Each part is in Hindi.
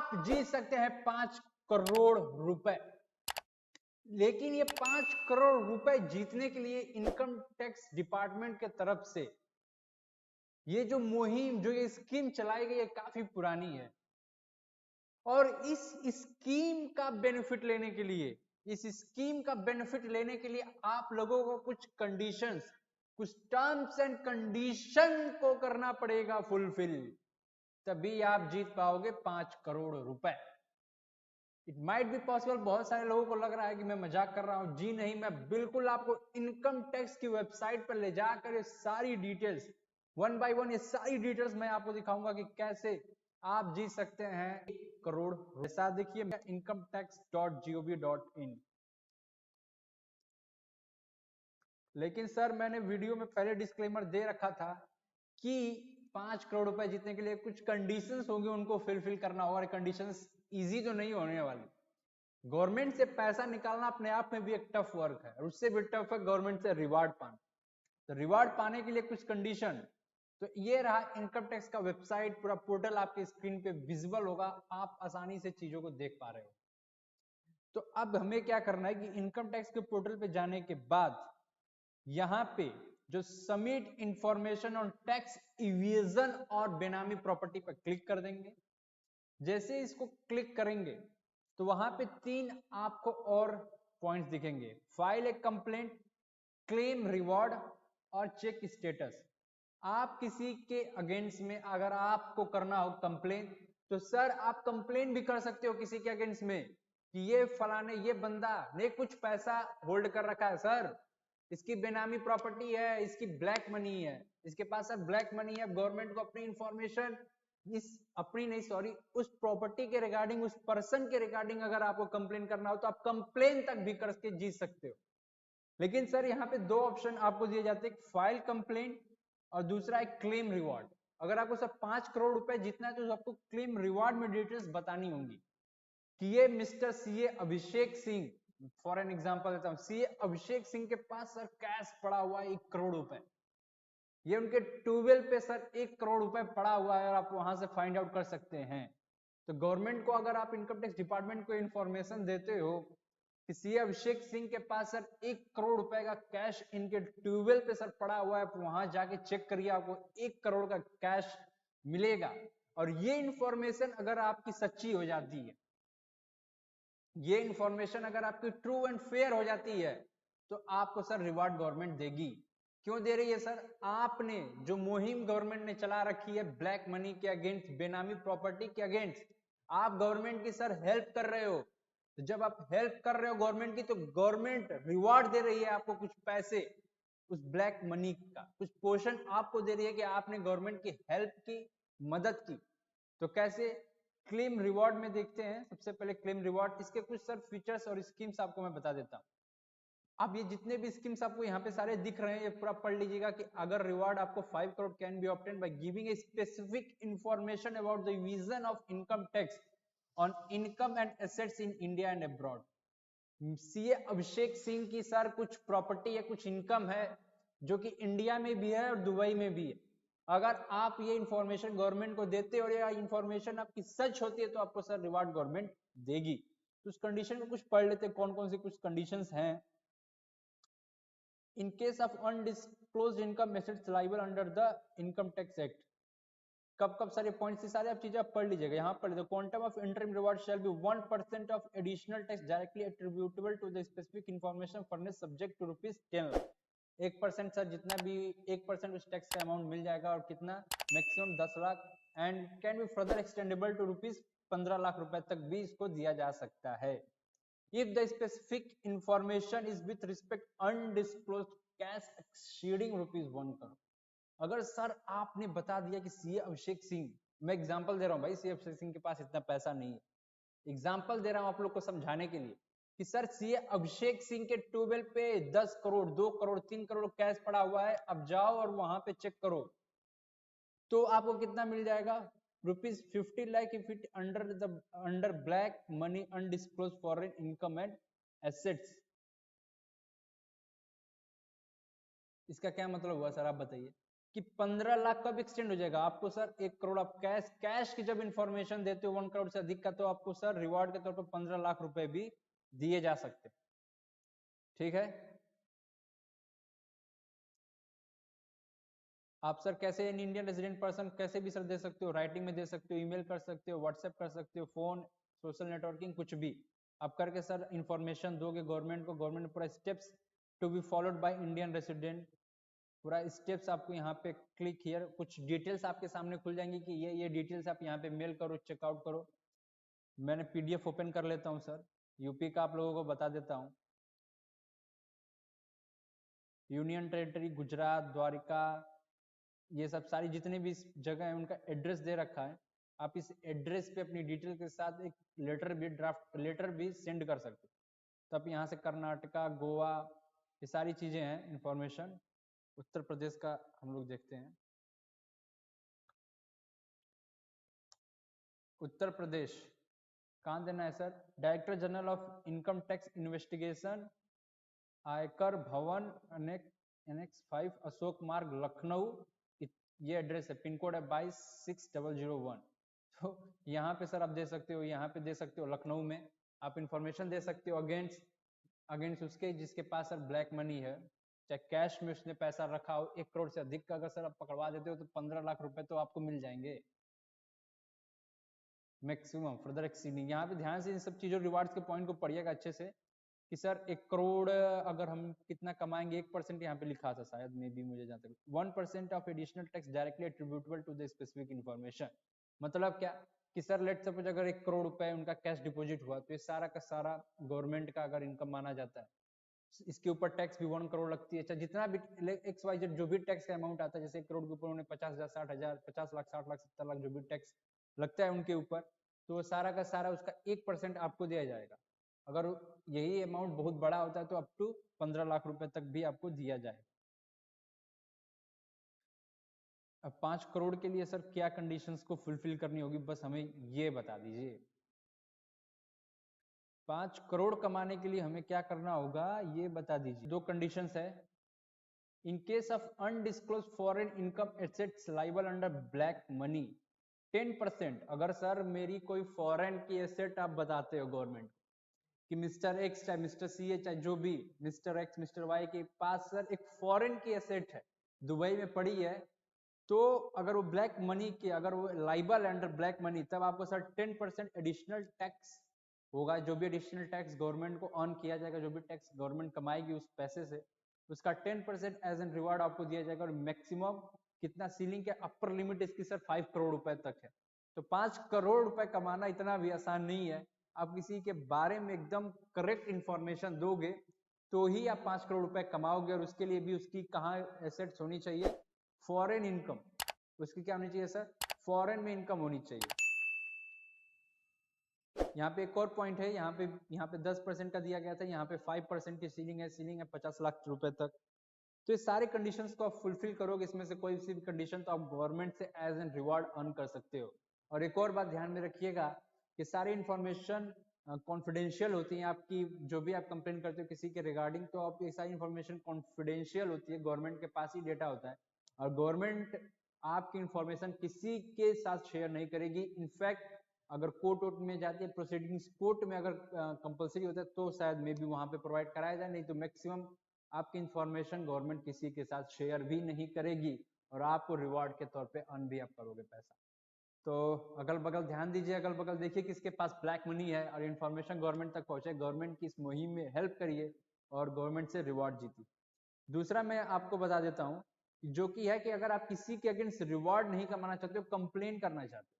आप जीत सकते हैं 5 करोड़ रुपए। लेकिन ये 5 करोड़ रुपए जीतने के लिए इनकम टैक्स डिपार्टमेंट के तरफ से ये जो मुहिम, जो ये स्कीम चलाई गई है, काफी पुरानी है। और इस स्कीम का बेनिफिट लेने के लिए आप लोगों को कुछ कंडीशंस, कुछ टर्म्स एंड कंडीशन को करना पड़ेगा फुलफिल, तभी आप जीत पाओगे 5 करोड़ रुपए। इट माइट बी पॉसिबल, बहुत सारे लोगों को लग रहा है कि मैं मजाक कर रहा हूं। जी नहीं, मैं बिल्कुल आपको इनकम टैक्स की वेबसाइट पर ले जाकर ये सारी डिटेल्स वन बाय वन, ये सारी डिटेल्स मैं आपको दिखाऊंगा कि कैसे आप जीत सकते हैं 1 करोड़। ऐसा देखिए incometax.gov.in। लेकिन सर मैंने वीडियो में पहले डिस्क्लेमर दे रखा था कि 5 करोड़ रुपए जीतने के लिए कुछ कंडीशंस होंगे, उनको फिलफिल करना होगा। कंडीशंस इजी तो नहीं होने वाली। गवर्नमेंट से पैसा निकालना अपने आप में भी एक टफ वर्क है, और उससे भी टफ है गवर्नमेंट से रिवार्ड पाना। तो रिवार्ड पाने के लिए कुछ कंडीशन, तो ये रहा इनकम टैक्स का वेबसाइट, पूरा पोर्टल आपके स्क्रीन पे विजिबल होगा, आप आसानी से चीजों को देख पा रहे हो। तो अब हमें क्या करना है कि इनकम टैक्स के पोर्टल पे जाने के बाद यहां पे जो submit information on tax evasion और बेनामी प्रॉपर्टी पर क्लिक कर देंगे। जैसे इसको क्लिक करेंगे तो वहां पे 3 आपको और पॉइंट्स दिखेंगे, फाइल ए कंप्लेंट, क्लेम रिवॉर्ड और चेक स्टेटस। आप किसी के अगेंस्ट में अगर आपको करना हो कंप्लेन, तो सर आप कंप्लेन भी कर सकते हो किसी के अगेंस्ट में कि ये फलाने, ये बंदा ने कुछ पैसा होल्ड कर रखा है सर, इसकी बेनामी प्रॉपर्टी है, इसकी ब्लैक मनी है, इसके पास सर ब्लैक मनी है। गवर्नमेंट को अपनी इंफॉर्मेशन, उस प्रॉपर्टी के रिगार्डिंग, उस पर्सन के रिगार्डिंग अगर आपको कंप्लेन करना हो तो आप कंप्लेन तक भी करके जीत सकते हो। लेकिन सर यहाँ पे 2 ऑप्शन आपको दिए जाते हैं, फाइल कंप्लेंट और दूसरा है क्लेम रिवॉर्ड। अगर आपको सर 5 करोड़ रुपए जीतना है तो आपको क्लेम रिवॉर्ड में डिटेल्स बतानी होंगी कि ये mister CA Abhishek Singh, for an example देता हूं, सीए अभिषेक सिंह के पास सर कैश पड़ा हुआ है 1 करोड़ रुपए। ये उनके ट्यूबवेल पे सर 1 करोड़ रुपए पड़ा हुआ है और आप वहां से फाइंड आउट कर सकते हैं। तो गवर्नमेंट को अगर आप इनकम टैक्स डिपार्टमेंट को इंफॉर्मेशन देते हो कि सीए अभिषेक सिंह के पास सर 1 करोड़ रुपए का कैश इनके ट्यूबवेल पे सर पड़ा हुआ है, वहां जाके चेक करिए, आपको 1 करोड़ का कैश मिलेगा। और ये इंफॉर्मेशन अगर आपकी सच्ची हो जाती है, ये इंफॉर्मेशन अगर आपकी ट्रू एंड फेयर हो जाती है, तो आपको सर रिवार्ड गवर्नमेंट देगी। क्यों दे रही है सर? आपने जो मुहिम गवर्नमेंट ने चला रखी है ब्लैक मनी के अगेंस्ट, बेनामी प्रॉपर्टी के अगेंस्ट, आप गवर्नमेंट की सर हेल्प कर रहे हो। तो जब आप हेल्प कर रहे हो गवर्नमेंट की, तो गवर्नमेंट रिवार्ड दे रही है आपको कुछ पैसे, उस ब्लैक मनी का कुछ पोर्शन आपको दे रही है कि आपने गवर्नमेंट की हेल्प की, मदद की। तो कैसे? क्लेम रिवॉर्ड में देखते हैं। सबसे पहले क्लेम रिवॉर्ड, इसके कुछ सर फीचर्स और स्कीम्स आपको मैं बता देता हूं। अब ये जितने भी स्कीम्स आपको यहाँ पे सारे दिख रहे हैं, ये पूरा पढ़ लीजिएगा कि अगर रिवार्ड आपको 5 crore can be obtained by giving a specific information about the division of income tax on income and assets in India and abroad. CA Abhishek Singh की सर कुछ प्रॉपर्टी है, कुछ इनकम है जो कि इंडिया में भी है और दुबई में भी है। अगर आप ये इंफॉर्मेशन गवर्नमेंट को देते और ये इंफॉर्मेशन आपकी सच होती है तो आपको सर रिवार्ड गवर्नमेंट देगी। तो उस कंडीशन में कुछ पढ़ लेते हैं, कौन कौन सी कुछ कंडीशंस हैं। In case of undisclosed income assets liable under the income tax act. कब कब सारे पॉइंट्स, से सारे आप चीजें आप पढ़ लीजिएगा। यहाँ पढ़ लीजिए, quantum of interim reward shall be 1% of additional tax directly attributable to the specific information furnish subject to ₹10 lakh. 1% sir, जितना भी 1% उस टैक्स का अमाउंट मिल जाएगा, और कितना? Maximum 10 lakh, and can be further extendable to ₹15 lakh रुपए तक भी इसको दिया जा सकता है। If the specific information is with respect undisclosed cash exceeding ₹1 crore। अगर सर आपने बता दिया कि सीए अभिषेक सिंह, मैं एग्जांपल दे रहा हूं भाई, सीए अभिषेक सिंह के पास इतना पैसा नहीं है, एग्जांपल दे रहा हूं आप लोग को समझाने के लिए कि सर सीए अभिषेक सिंह के ट्यूबवेल पे 10 करोड़, 2 करोड़, 3 करोड़ कैश पड़ा हुआ है। अब जाओ और वहां पे चेक करो तो आपको कितना मिल जाएगा? ₹50 lakh if it under black money undisclosed foreign income and assets। इसका क्या मतलब हुआ सर, आप बताइए। कि 15 लाख कब एक्सटेंड हो जाएगा आपको सर 1 करोड़ आप कैश की जब इंफॉर्मेशन देते हो 1 करोड़ से अधिक का, तो आपको सर रिवॉर्ड के तौर पर 15 लाख रुपए भी दिए जा सकते। ठीक है, आप सर कैसे इन इंडियन रेजिडेंट पर्सन कैसे भी सर दे सकते हो, राइटिंग में दे सकते हो, ईमेल कर सकते हो, व्हाट्सएप कर सकते हो, फोन, सोशल नेटवर्किंग, कुछ भी आप करके सर इंफॉर्मेशन दोगे गवर्नमेंट को। गवर्नमेंट पूरा steps to be followed by Indian resident, पूरा स्टेप्स आपको यहाँ पे क्लिक हियर, कुछ डिटेल्स आपके सामने खुल जाएंगी कि ये डिटेल्स आप यहाँ पे मेल करो, चेकआउट करो। मैंने पीडीएफ ओपन कर लेता हूँ सर, यूपी का आप लोगों को बता देता हूँ। यूनियन टेरिटरी गुजरात, द्वारिका, ये सब सारी जितने भी जगह है उनका एड्रेस दे रखा है। आप इस एड्रेस पे अपनी डिटेल के साथ एक लेटर भी, ड्राफ्ट लेटर भी सेंड कर सकते हो। तो आप यहाँ से कर्नाटका, गोवा, ये सारी चीजें हैं इंफॉर्मेशन। उत्तर प्रदेश का हम लोग देखते हैं। उत्तर प्रदेश कहाँ देना है sir? Director general of income tax investigation, आयकर भवन, एनेक्स 5, अशोक मार्ग, लखनऊ। ये एड्रेस है, पिन कोड है 226001। तो यहाँ पे सर आप दे सकते हो, यहाँ पे दे सकते हो, लखनऊ में आप इंफॉर्मेशन दे सकते हो अगेंस्ट उसके जिसके पास सर ब्लैक मनी है, चाहे कैश में उसने पैसा रखा हो 1 करोड़ से अधिक का, अगर सर आप पकड़वा देते हो तो 15 लाख रुपए तो आपको मिल जाएंगे मैक्सिमम फर्दर एक्सीडिंग। यहाँ पे ध्यान से इन सब चीजों रिवार्ड्स के पॉइंट को पढ़िएगा अच्छे से कि सर 1 करोड़ अगर हम कितना कमाएंगे, 1% यहाँ पे लिखा था शायद, मे बी मुझे जहाँ तक 1% of additional tax directly attributable to the specific information. मतलब क्या कि सर लेट सपोज अगर 1 करोड़ रुपए उनका कैश डिपॉजिट हुआ तो ये सारा का सारा गवर्नमेंट का अगर इनकम माना जाता है, इसके ऊपर टैक्स भी 1 करोड़ लगती है। अच्छा जितना भी XYZ जो भी टैक्स का अमाउंट आता है, जैसे 1 करोड़ के ऊपर उन्हें 50,000, 60,000, 50 लाख, 60 लाख, 70 लाख जो भी टैक्स लगता है उनके ऊपर, तो सारा का सारा उसका 1% आपको दिया जाएगा। अगर यही अमाउंट बहुत बड़ा होता है तो अप टू 15 लाख रुपए तक भी आपको दिया जाए। अब 5 करोड़ के लिए सर क्या कंडीशंस को फुलफिल करनी होगी, बस हमें ये बता दीजिए। 5 करोड़ कमाने के लिए हमें क्या करना होगा ये बता दीजिए। 2 कंडीशंस है। In case of undisclosed foreign income assets liable under black money 10%, अगर सर मेरी कोई फॉरेन की एसेट आप बताते हो गवर्नमेंट कि मिस्टर एक्स चाहे मिस्टर सी है चाहे जो भी, मिस्टर एक्स मिस्टर वाई के पास सर एक फॉरेन की एसेट है, दुबई में पड़ी है, तो अगर वो ब्लैक मनी के, अगर वो लाइबल अंडर ब्लैक मनी, तब आपको सर 10% एडिशनल टैक्स होगा। जो भी एडिशनल टैक्स गवर्नमेंट को अर्न किया जाएगा, जो भी टैक्स गवर्नमेंट कमाएगी उस पैसे से, उसका 10% एज एन रिवार्ड आपको दिया जाएगा। और मैक्सिमम कितना सीलिंग के अपर लिमिट इसकी सर 5 करोड़ रुपए तक है। तो 5 करोड़ रुपए कमाना इतना भी आसान नहीं है। आप किसी के बारे में एकदम करेक्ट इंफॉर्मेशन दोगे तो ही आप 5 करोड़ रुपए कमाओगे। और उसके लिए भी उसकी कहाँ एसेट्स होनी चाहिए? Foreign income. उसकी क्या होनी चाहिए सर? फॉरेन में इनकम होनी चाहिए। यहाँ पे एक और पॉइंट है, यहाँ पे 10% का दिया गया था, यहाँ पे 5% की सीलिंग है 50 लाख रुपए तक। तो ये सारे कंडीशंस को आप फुलफिल करोगे, इसमें से कोई सी भी कंडीशन, तो आप गवर्नमेंट से एज एन रिवार्ड अर्न कर सकते हो। और एक और बात ध्यान में रखिएगा कि सारी इंफॉर्मेशन कॉन्फिडेंशियल होती है। आपकी जो भी आप कंप्लेन करते हो किसी के रिगार्डिंग, तो आप ये सारी इंफॉर्मेशन कॉन्फिडेंशियल होती है, गवर्नमेंट के पास ही डेटा होता है। और गवर्नमेंट आपकी इंफॉर्मेशन किसी के साथ शेयर नहीं करेगी। इनफैक्ट अगर कोर्ट में जाती है प्रोसीडिंग्स, कोर्ट में अगर कंपलसरी होता है तो शायद मे बी वहां पे प्रोवाइड कराया जाए, नहीं तो मैक्सिमम आपकी इंफॉर्मेशन गवर्नमेंट किसी के साथ शेयर भी नहीं करेगी। और आपको रिवॉर्ड के तौर पे अर्न भी आप करोगे पैसा। तो अगल बगल ध्यान दीजिए, अगल बगल देखिए किसके पास ब्लैक मनी है और इंफॉर्मेशन गवर्नमेंट तक पहुंचे। गवर्नमेंट की इस मुहिम में हेल्प करिए और गवर्नमेंट से रिवॉर्ड जीतिए। दूसरा मैं आपको बता देता हूं जो कि है कि अगर आप किसी के अगेंस्ट रिवॉर्ड नहीं कमाना चाहते हो, कंप्लेन करना चाहते हो।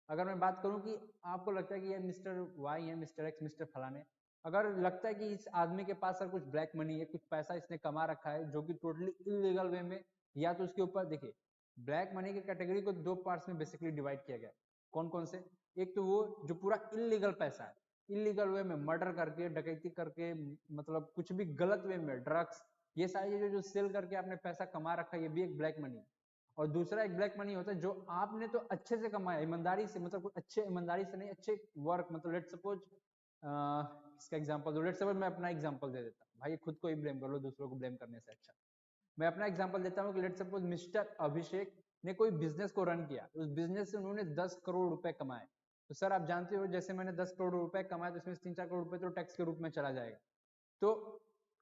अगर मैं बात करूं कि आपको लगता है कि ये मिस्टर वाई है, मिस्टर एक्स, मिस्टर फलाने, अगर लगता है कि इस आदमी के पास सर कुछ ब्लैक मनी है, कुछ पैसा इसने कमा रखा है जो कि टोटली इलीगल वे में, या तो उसके ऊपर देखिए ब्लैक मनी की कैटेगरी को 2 पार्ट्स में बेसिकली डिवाइड किया गया। कौन कौन से? एक तो वो जो पूरा इलीगल पैसा है, इलीगल वे में मर्डर करके, डकैती करके, मतलब कुछ भी गलत वे में, ड्रग्स, ये सारी चीजें जो सेल करके आपने पैसा कमा रखा है, ये भी एक ब्लैक मनी। और दूसरा एक ब्लैक मनी होता है जो आपने तो अच्छे से कमाया, ईमानदारी से, मतलब अच्छे ईमानदारी से नहीं, अच्छे वर्क, मतलब लेट सपोज इसका एग्जांपल दो, लेट सपोज मैं अपना एग्जांपल दे देता हूँ भाई, खुद को ही ब्लेम कर लो दूसरों को ब्लेम करने से अच्छा। मैं अपना एग्जांपल देता हूँ कि लेट्स सपोज मिस्टर अभिषेक ने कोई बिजनेस को रन किया, उस बिजनेस से उन्होंने 10 करोड़ रुपए कमाए। तो सर आप जानते हो जैसे मैंने 10 करोड़ रुपए कमाए तो इसमें 3-4 करोड़ रुपए तो टैक्स के रूप में चला जाएगा। तो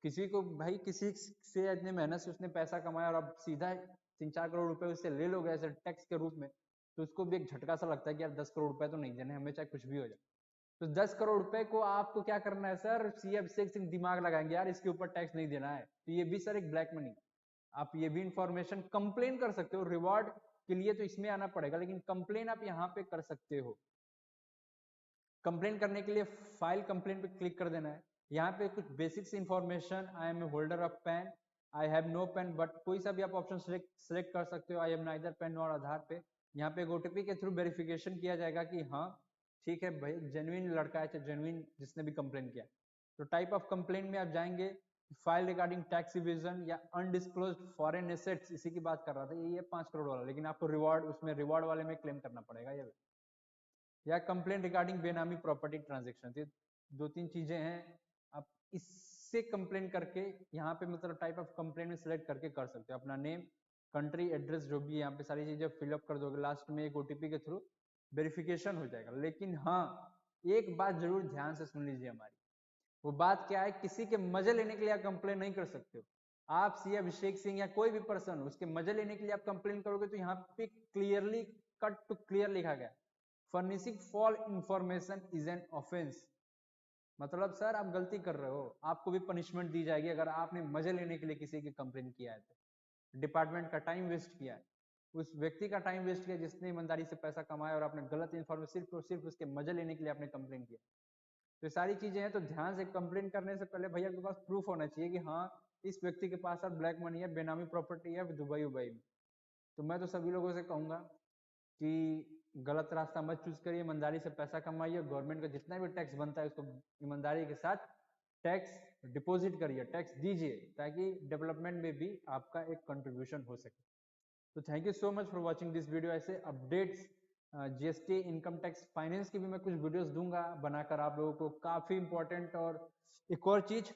किसी को भाई किसी से इतने मेहनत से उसने पैसा कमाया और अब सीधा 3-4 करोड़ रुपए उससे ले लोगे ऐसे टैक्स के रूप में, तो उसको भी एक झटका सा लगता है कि यार 10 करोड़ रुपए तो नहीं देने हमें, चाहे कुछ भी हो जाए। तो 10 करोड़ रुपए को आपको क्या करना है सर, सीएम से दिमाग लगाएंगे यार इसके ऊपर टैक्स नहीं देना है, तो ये भी सर एक ब्लैक मनी। आप ये भी इंफॉर्मेशन कंप्लेन कर सकते हो, रिवॉर्ड के लिए तो इसमें आना पड़ेगा, लेकिन कंप्लेन आप यहाँ पे कर सकते हो। कंप्लेन करने के लिए फाइल कंप्लेन पे क्लिक कर देना है। यहाँ पे कुछ basics information, I am a holder of PAN, I have no PAN, but कोई सा भी आप ऑप्शन सिलेक्ट कर सकते हो। आई एम नाइदर पैन और आधार पे यहाँ पे ओटीपी के थ्रू वेरिफिकेशन किया जाएगा कि हाँ ठीक है भाई जेन्युइन लड़का है, चाहे जेन्युइन जिसने भी कंप्लेन किया। तो टाइप ऑफ कंप्लेन में आप जाएंगे, फाइल रिगार्डिंग टैक्स इवेजन या अनडिस्क्लोज्ड फॉरेन एसेट्स, इसी की बात कर रहा था, ये 5 करोड़ वाला, लेकिन आपको रिवॉर्ड उसमें रिवॉर्ड वाले में क्लेम करना पड़ेगा ये। या कंप्लेन रिगार्डिंग बेनामी प्रॉपर्टी ट्रांजेक्शन, ये 2-3 चीजें हैं, आप इससे कंप्लेन करके यहाँ पे मतलब टाइप ऑफ कंप्लेन में सिलेक्ट करके कर सकते हो। अपना नेम, कंट्री, एड्रेस जो भी है यहाँ पे सारी चीजें फिलअप कर दोगे, लास्ट में एक ओटीपी के थ्रू वेरिफिकेशन हो जाएगा। लेकिन हाँ एक बात जरूर ध्यान से सुन लीजिए हमारी, वो बात क्या है, किसी के मजे लेने के लिए आप कंप्लेन नहीं कर सकते हो। आप सी अभिषेक सिंह या कोई भी पर्सन उसके मजे लेने के लिए आप कंप्लेन करोगे तो यहाँ पे क्लियरली कट टू क्लियर लिखा गया, furnishing fall information is an offence. मतलब सर आप गलती कर रहे हो, आपको भी पनिशमेंट दी जाएगी अगर आपने मजे लेने के लिए किसी की कंप्लेन किया है तो। डिपार्टमेंट का टाइम वेस्ट किया है, उस व्यक्ति का टाइम वेस्ट किया जिसने ईमानदारी से पैसा कमाया और आपने गलत इन्फॉर्मेशन सिर्फ और सिर्फ उसके मजे लेने के लिए आपने कंप्लेन किया। तो ये सारी चीजें हैं, तो ध्यान से कंप्लेन करने से पहले भैया के पास प्रूफ होना चाहिए कि हाँ इस व्यक्ति के पास अब ब्लैक मनी है, बेनामी प्रॉपर्टी है दुबई उबई में। तो मैं तो सभी लोगों से कहूंगा कि गलत रास्ता मत चूज करिए, ईमानदारी से पैसा कमाइए, गवर्नमेंट का जितना भी टैक्स बनता है उसको ईमानदारी के साथ टैक्स डिपॉजिट करिए, टैक्स दीजिए, ताकि डेवलपमेंट में भी आपका एक कंट्रीब्यूशन हो सके। तो thank you so much for watching this video. ऐसे updates GST, income tax, finance की भी मैं कुछ वीडियोस दूंगा बनाकर आप लोगों को, काफी इंपॉर्टेंट। और एक और चीज,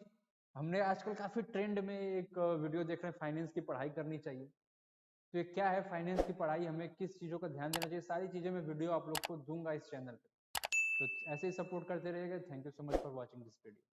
हमने आजकल काफी ट्रेंड में एक वीडियो देख रहे हैं, फाइनेंस की पढ़ाई करनी चाहिए। तो ये क्या है फाइनेंस की पढ़ाई, हमें किस चीजों का ध्यान देना चाहिए, सारी चीजें मैं वीडियो आप लोग को दूंगा इस चैनल पे। तो ऐसे ही सपोर्ट करते रहिएगा। Thank you so much for watching this video.